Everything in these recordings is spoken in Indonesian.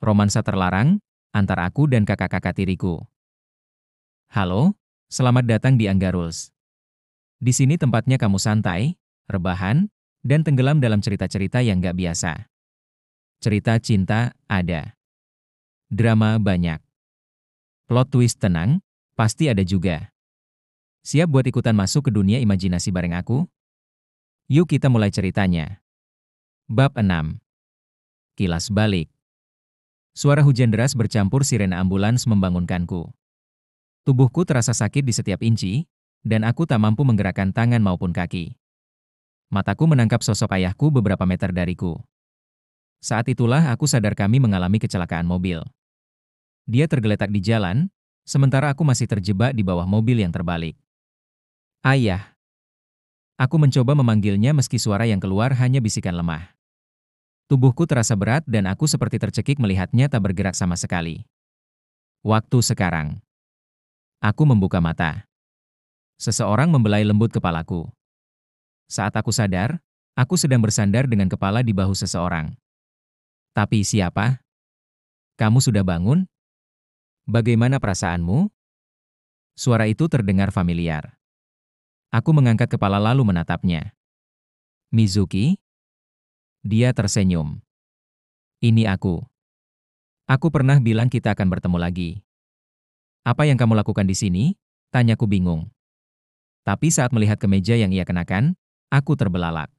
Romansa terlarang, antar aku dan kakak-kakak tiriku. Halo, selamat datang di Angga Rules. Di sini tempatnya kamu santai, rebahan, dan tenggelam dalam cerita-cerita yang gak biasa. Cerita cinta ada. Drama banyak. Plot twist tenang, pasti ada juga. Siap buat ikutan masuk ke dunia imajinasi bareng aku? Yuk kita mulai ceritanya. Bab 6. Kilas balik. Suara hujan deras bercampur sirena ambulans membangunkanku. Tubuhku terasa sakit di setiap inci, dan aku tak mampu menggerakkan tangan maupun kaki. Mataku menangkap sosok ayahku beberapa meter dariku. Saat itulah aku sadar kami mengalami kecelakaan mobil. Dia tergeletak di jalan, sementara aku masih terjebak di bawah mobil yang terbalik. Ayah. Aku mencoba memanggilnya meski suara yang keluar hanya bisikan lemah. Tubuhku terasa berat dan aku seperti tercekik melihatnya tak bergerak sama sekali. Waktu sekarang. Aku membuka mata. Seseorang membelai lembut kepalaku. Saat aku sadar, aku sedang bersandar dengan kepala di bahu seseorang. Tapi siapa? Kamu sudah bangun? Bagaimana perasaanmu? Suara itu terdengar familiar. Aku mengangkat kepala lalu menatapnya. Mizuki? Dia tersenyum. Ini aku. Aku pernah bilang kita akan bertemu lagi. Apa yang kamu lakukan di sini? Tanyaku bingung. Tapi saat melihat kemeja yang ia kenakan, aku terbelalak.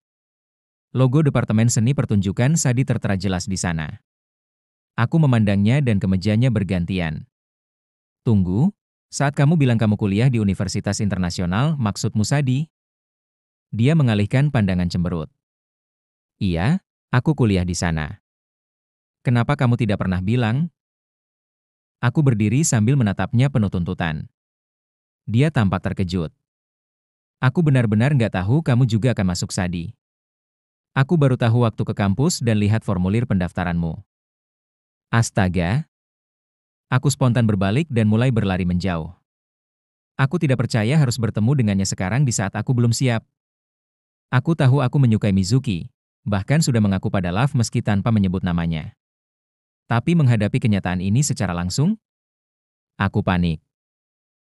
Logo Departemen Seni Pertunjukan Sadi tertera jelas di sana. Aku memandangnya dan kemejanya bergantian. Tunggu, saat kamu bilang kamu kuliah di Universitas Internasional, maksudmu Sadi? Dia mengalihkan pandangan cemberut. Iya, aku kuliah di sana. Kenapa kamu tidak pernah bilang? Aku berdiri sambil menatapnya penuh tuntutan. Dia tampak terkejut. Aku benar-benar nggak tahu kamu juga akan masuk Sadi. Aku baru tahu waktu ke kampus dan lihat formulir pendaftaranmu. Astaga. Aku spontan berbalik dan mulai berlari menjauh. Aku tidak percaya harus bertemu dengannya sekarang di saat aku belum siap. Aku tahu aku menyukai Mizuki, bahkan sudah mengaku pada Love meski tanpa menyebut namanya. Tapi menghadapi kenyataan ini secara langsung, aku panik.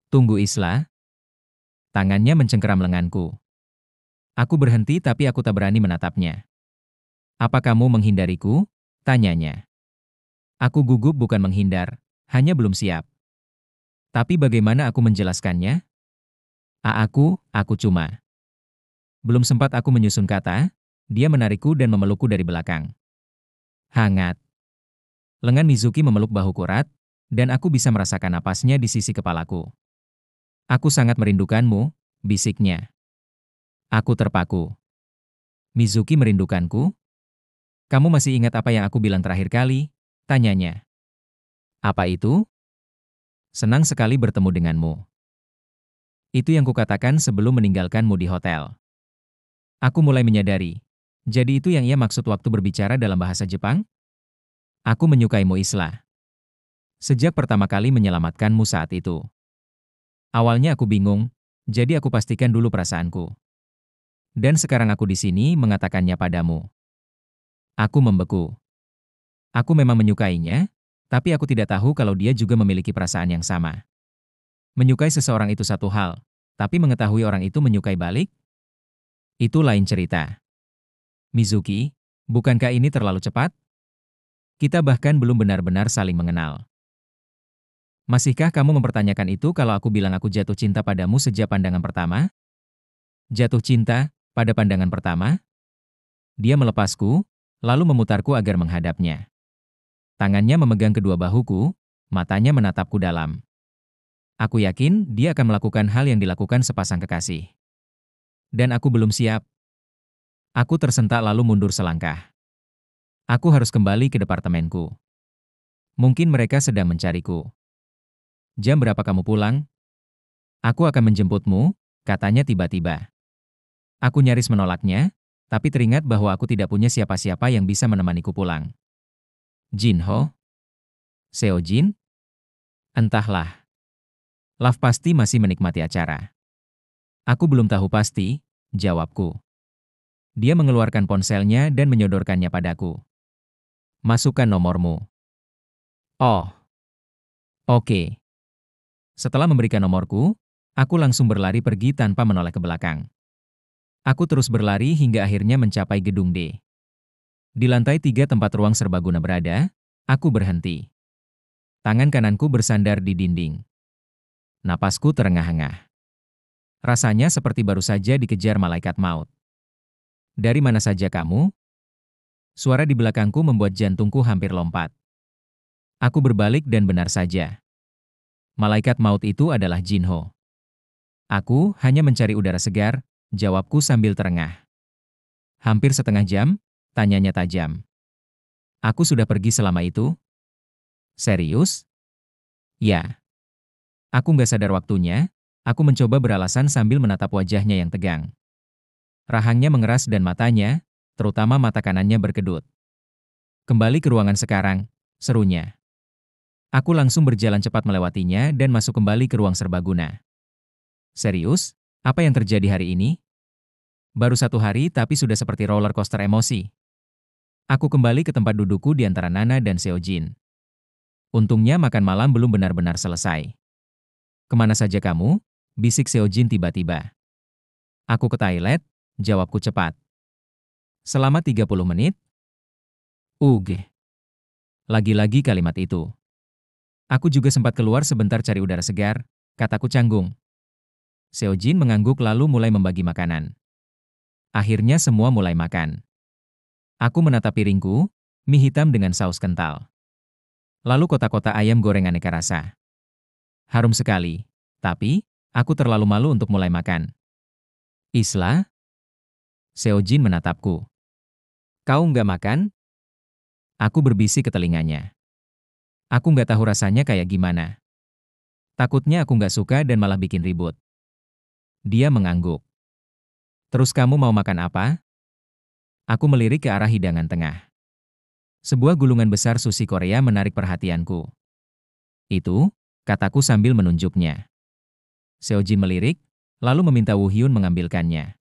Tunggu Isla. Tangannya mencengkeram lenganku. Aku berhenti tapi aku tak berani menatapnya. Apa kamu menghindariku? Tanyanya. Aku gugup bukan menghindar, hanya belum siap. Tapi bagaimana aku menjelaskannya? Aku cuma. Belum sempat aku menyusun kata, dia menarikku dan memelukku dari belakang. Hangat. Lengan Mizuki memeluk bahuku erat, dan aku bisa merasakan napasnya di sisi kepalaku. Aku sangat merindukanmu, bisiknya. Aku terpaku. Mizuki merindukanku? Kamu masih ingat apa yang aku bilang terakhir kali? Tanyanya. Apa itu? Senang sekali bertemu denganmu. Itu yang kukatakan sebelum meninggalkanmu di hotel. Aku mulai menyadari. Jadi itu yang ia maksud waktu berbicara dalam bahasa Jepang? Aku menyukaimu Isla. Sejak pertama kali menyelamatkanmu saat itu. Awalnya aku bingung, jadi aku pastikan dulu perasaanku. Dan sekarang aku di sini mengatakannya padamu. Aku membeku. Aku memang menyukainya, tapi aku tidak tahu kalau dia juga memiliki perasaan yang sama. Menyukai seseorang itu satu hal, tapi mengetahui orang itu menyukai balik? Itu lain cerita. Mizuki, bukankah ini terlalu cepat? Kita bahkan belum benar-benar saling mengenal. Masihkah kamu mempertanyakan itu kalau aku bilang aku jatuh cinta padamu sejak pandangan pertama? Jatuh cinta, pada pandangan pertama? Dia melepasku, lalu memutarku agar menghadapnya. Tangannya memegang kedua bahuku, matanya menatapku dalam. Aku yakin dia akan melakukan hal yang dilakukan sepasang kekasih. Dan aku belum siap. Aku tersentak lalu mundur selangkah. Aku harus kembali ke departemenku. Mungkin mereka sedang mencariku. Jam berapa kamu pulang? Aku akan menjemputmu, katanya tiba-tiba. Aku nyaris menolaknya, tapi teringat bahwa aku tidak punya siapa-siapa yang bisa menemaniku pulang. Jinho? Seojin? Entahlah. Love pasti masih menikmati acara. Aku belum tahu pasti, jawabku. Dia mengeluarkan ponselnya dan menyodorkannya padaku. Masukkan nomormu. Oh, oke. Setelah memberikan nomorku, aku langsung berlari pergi tanpa menoleh ke belakang. Aku terus berlari hingga akhirnya mencapai gedung D. Di lantai 3 tempat ruang serbaguna berada, aku berhenti. Tangan kananku bersandar di dinding. Napasku terengah-engah. Rasanya seperti baru saja dikejar malaikat maut. Dari mana saja kamu? Suara di belakangku membuat jantungku hampir lompat. Aku berbalik dan benar saja. Malaikat maut itu adalah Jinho. Aku hanya mencari udara segar, jawabku sambil terengah. Hampir setengah jam? Tanyanya tajam. Aku sudah pergi selama itu? Serius? Ya. Aku nggak sadar waktunya, aku mencoba beralasan sambil menatap wajahnya yang tegang. Rahangnya mengeras dan matanya, terutama mata kanannya berkedut. Kembali ke ruangan sekarang, serunya. Aku langsung berjalan cepat melewatinya dan masuk kembali ke ruang serbaguna. Serius? Apa yang terjadi hari ini? Baru 1 hari tapi sudah seperti roller coaster emosi. Aku kembali ke tempat dudukku di antara Nana dan Seojin. Untungnya makan malam belum benar-benar selesai. Kemana saja kamu? Bisik Seojin tiba-tiba. Aku ke toilet, jawabku cepat. Selama 30 menit? Ugh. Lagi-lagi kalimat itu. Aku juga sempat keluar sebentar cari udara segar, kataku canggung. Seojin mengangguk lalu mulai membagi makanan. Akhirnya semua mulai makan. Aku menatap piringku, mie hitam dengan saus kental. Lalu kotak-kotak ayam goreng aneka rasa. Harum sekali, tapi aku terlalu malu untuk mulai makan. Isla? Seojin menatapku. Kau nggak makan? Aku berbisik ke telinganya. Aku nggak tahu rasanya kayak gimana. Takutnya aku nggak suka dan malah bikin ribut. Dia mengangguk. Terus kamu mau makan apa? Aku melirik ke arah hidangan tengah. Sebuah gulungan besar sushi Korea menarik perhatianku. Itu, kataku sambil menunjuknya. Seojin melirik, lalu meminta Woo Hyun mengambilkannya.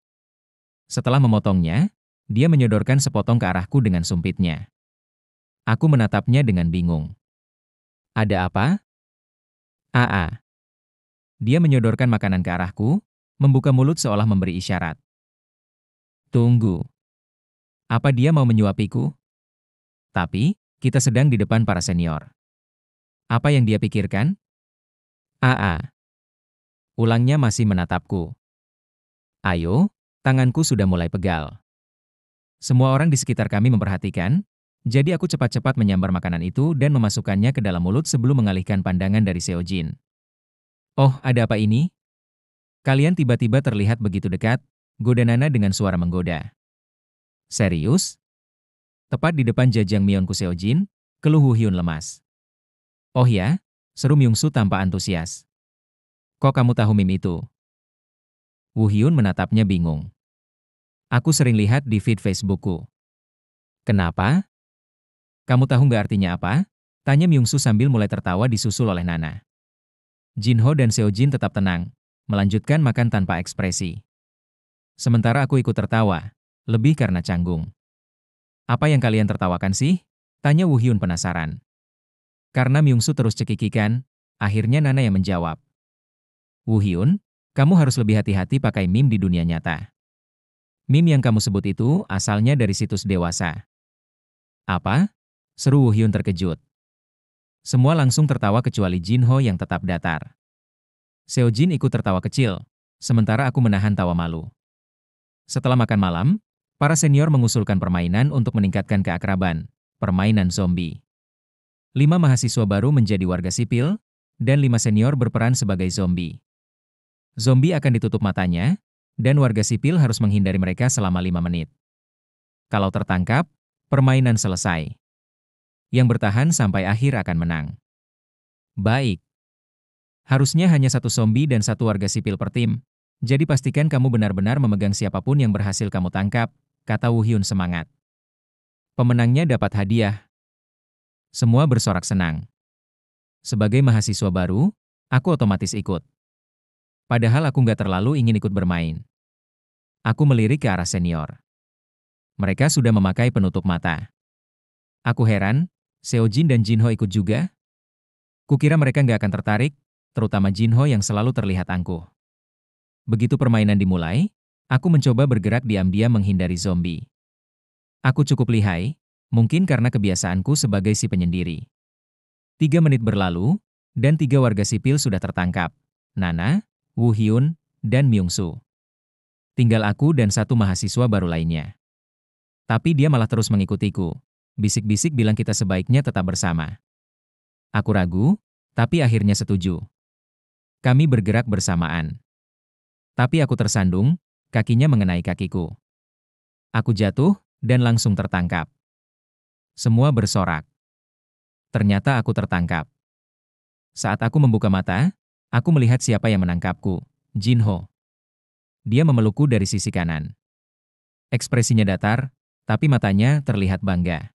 Setelah memotongnya, dia menyodorkan sepotong ke arahku dengan sumpitnya. Aku menatapnya dengan bingung. Ada apa? Aa. Dia menyodorkan makanan ke arahku, membuka mulut seolah memberi isyarat. Tunggu. Apa dia mau menyuapiku? Tapi, kita sedang di depan para senior. Apa yang dia pikirkan? Aa. Ulangnya masih menatapku. Ayo, tanganku sudah mulai pegal. Semua orang di sekitar kami memperhatikan, jadi aku cepat-cepat menyambar makanan itu dan memasukkannya ke dalam mulut sebelum mengalihkan pandangan dari Seojin. Oh, ada apa ini? Kalian tiba-tiba terlihat begitu dekat, goda Nana dengan suara menggoda. Serius? Tepat di depan jajang Myeonku Seojin, keluh Woo Hyun lemas. Oh ya? Seru Myungsu tanpa antusias. Kok kamu tahu meme itu? Woo Hyun menatapnya bingung. Aku sering lihat di feed Facebookku. Kenapa? Kamu tahu nggak artinya apa? Tanya Myungsu sambil mulai tertawa disusul oleh Nana. Jinho dan Seojin tetap tenang, melanjutkan makan tanpa ekspresi. Sementara aku ikut tertawa, lebih karena canggung. Apa yang kalian tertawakan sih? Tanya Woo Hyun penasaran. Karena Myungsu terus cekikikan, akhirnya Nana yang menjawab. Woo Hyun, kamu harus lebih hati-hati pakai meme di dunia nyata. Meme yang kamu sebut itu asalnya dari situs dewasa. Apa? Seru Woo Hyun terkejut. Semua langsung tertawa kecuali Jinho yang tetap datar. Seojin ikut tertawa kecil, sementara aku menahan tawa malu. Setelah makan malam, para senior mengusulkan permainan untuk meningkatkan keakraban, permainan zombie. 5 mahasiswa baru menjadi warga sipil, dan 5 senior berperan sebagai zombie. Zombie akan ditutup matanya, dan warga sipil harus menghindari mereka selama 5 menit. Kalau tertangkap, permainan selesai. Yang bertahan sampai akhir akan menang. Baik. Harusnya hanya 1 zombie dan 1 warga sipil per tim, jadi pastikan kamu benar-benar memegang siapapun yang berhasil kamu tangkap, kata Woo Hyun semangat. Pemenangnya dapat hadiah. Semua bersorak senang. Sebagai mahasiswa baru, aku otomatis ikut. Padahal aku nggak terlalu ingin ikut bermain. Aku melirik ke arah senior. Mereka sudah memakai penutup mata. Aku heran, Seojin dan Jinho ikut juga, Kukira mereka nggak akan tertarik, terutama Jinho yang selalu terlihat angkuh. Begitu permainan dimulai, aku mencoba bergerak diam-diam menghindari zombie. Aku cukup lihai, mungkin karena kebiasaanku sebagai si penyendiri. 3 menit berlalu, dan 3 warga sipil sudah tertangkap. Nana, Woo Hyun, dan Myung-soo. Tinggal aku dan 1 mahasiswa baru lainnya. Tapi dia malah terus mengikutiku. Bisik-bisik bilang kita sebaiknya tetap bersama. Aku ragu, tapi akhirnya setuju. Kami bergerak bersamaan. Tapi aku tersandung, kakinya mengenai kakiku. Aku jatuh, dan langsung tertangkap. Semua bersorak. Ternyata aku tertangkap. Saat aku membuka mata, aku melihat siapa yang menangkapku, Jinho. Dia memelukku dari sisi kanan. Ekspresinya datar, tapi matanya terlihat bangga.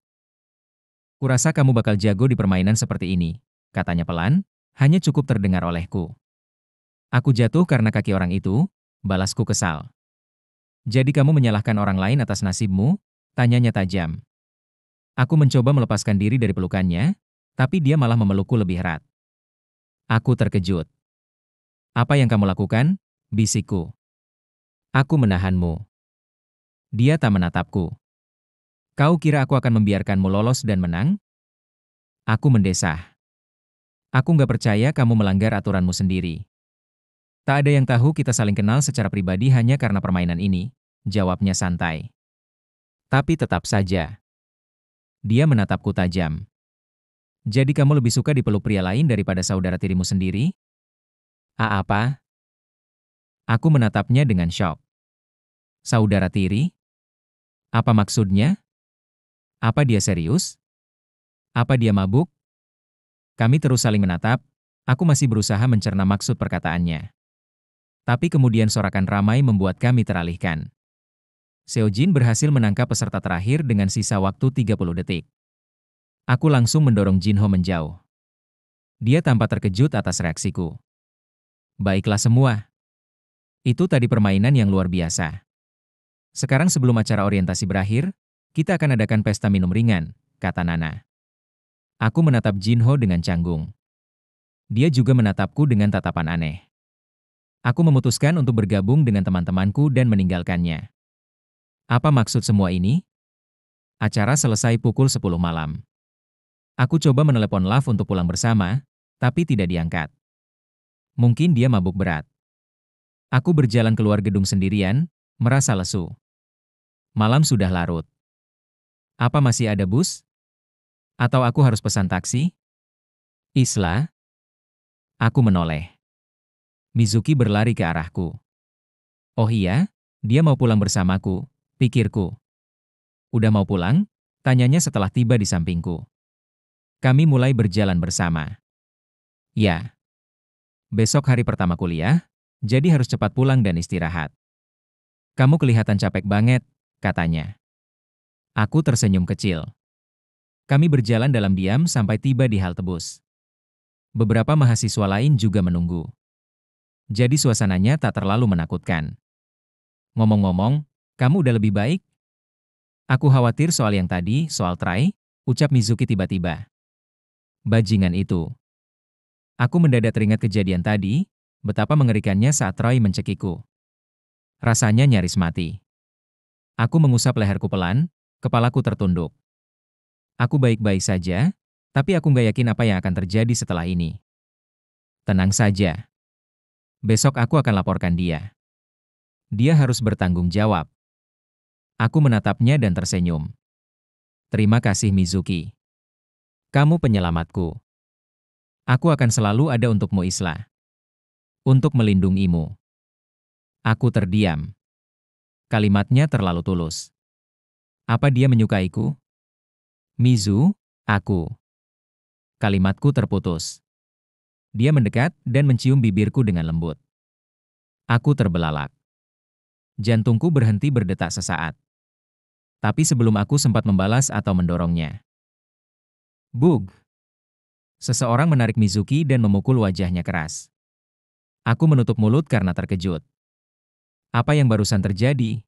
Kurasa kamu bakal jago di permainan seperti ini, katanya pelan, hanya cukup terdengar olehku. Aku jatuh karena kaki orang itu, balasku kesal. Jadi kamu menyalahkan orang lain atas nasibmu? Tanyanya tajam. Aku mencoba melepaskan diri dari pelukannya, tapi dia malah memelukku lebih erat. Aku terkejut. Apa yang kamu lakukan? Bisikku. Aku menahanmu. Dia tak menatapku. Kau kira aku akan membiarkanmu lolos dan menang? Aku mendesah. Aku nggak percaya kamu melanggar aturanmu sendiri. Tak ada yang tahu kita saling kenal secara pribadi hanya karena permainan ini, jawabnya santai. Tapi tetap saja. Dia menatapku tajam. Jadi kamu lebih suka dipeluk pria lain daripada saudara tirimu sendiri? Apa? Aku menatapnya dengan syok. Saudara tiri? Apa maksudnya? Apa dia serius? Apa dia mabuk? Kami terus saling menatap, aku masih berusaha mencerna maksud perkataannya. Tapi kemudian sorakan ramai membuat kami teralihkan. Seojin berhasil menangkap peserta terakhir dengan sisa waktu 30 detik. Aku langsung mendorong Jinho menjauh. Dia tampak terkejut atas reaksiku. Baiklah semua. Itu tadi permainan yang luar biasa. Sekarang sebelum acara orientasi berakhir, kita akan adakan pesta minum ringan, kata Nana. Aku menatap Jinho dengan canggung. Dia juga menatapku dengan tatapan aneh. Aku memutuskan untuk bergabung dengan teman-temanku dan meninggalkannya. Apa maksud semua ini? Acara selesai pukul 10 malam. Aku coba menelepon Love untuk pulang bersama, tapi tidak diangkat. Mungkin dia mabuk berat. Aku berjalan keluar gedung sendirian, merasa lesu. Malam sudah larut. Apa masih ada bus? Atau aku harus pesan taksi? Isla? Aku menoleh. Mizuki berlari ke arahku. Oh iya, dia mau pulang bersamaku, pikirku. Udah mau pulang? Tanyanya setelah tiba di sampingku. Kami mulai berjalan bersama. Ya. Besok hari pertama kuliah, jadi harus cepat pulang dan istirahat. Kamu kelihatan capek banget, katanya. Aku tersenyum kecil. Kami berjalan dalam diam sampai tiba di halte bus. Beberapa mahasiswa lain juga menunggu. Jadi suasananya tak terlalu menakutkan. Ngomong-ngomong, kamu udah lebih baik? Aku khawatir soal yang tadi, soal Trai, ucap Mizuki tiba-tiba. Bajingan itu. Aku mendadak teringat kejadian tadi, betapa mengerikannya saat Trai mencekikku. Rasanya nyaris mati. Aku mengusap leherku pelan, kepalaku tertunduk. Aku baik-baik saja, tapi aku nggak yakin apa yang akan terjadi setelah ini. Tenang saja. Besok aku akan laporkan dia. Dia harus bertanggung jawab. Aku menatapnya dan tersenyum. Terima kasih Mizuki. Kamu penyelamatku. Aku akan selalu ada untukmu Isla. Untuk melindungimu. Aku terdiam. Kalimatnya terlalu tulus. Apa dia menyukaiku? Mizu, aku. Kalimatku terputus. Dia mendekat dan mencium bibirku dengan lembut. Aku terbelalak. Jantungku berhenti berdetak sesaat. Tapi sebelum aku sempat membalas atau mendorongnya. Bug! Seseorang menarik Mizuki dan memukul wajahnya keras. Aku menutup mulut karena terkejut. Apa yang barusan terjadi?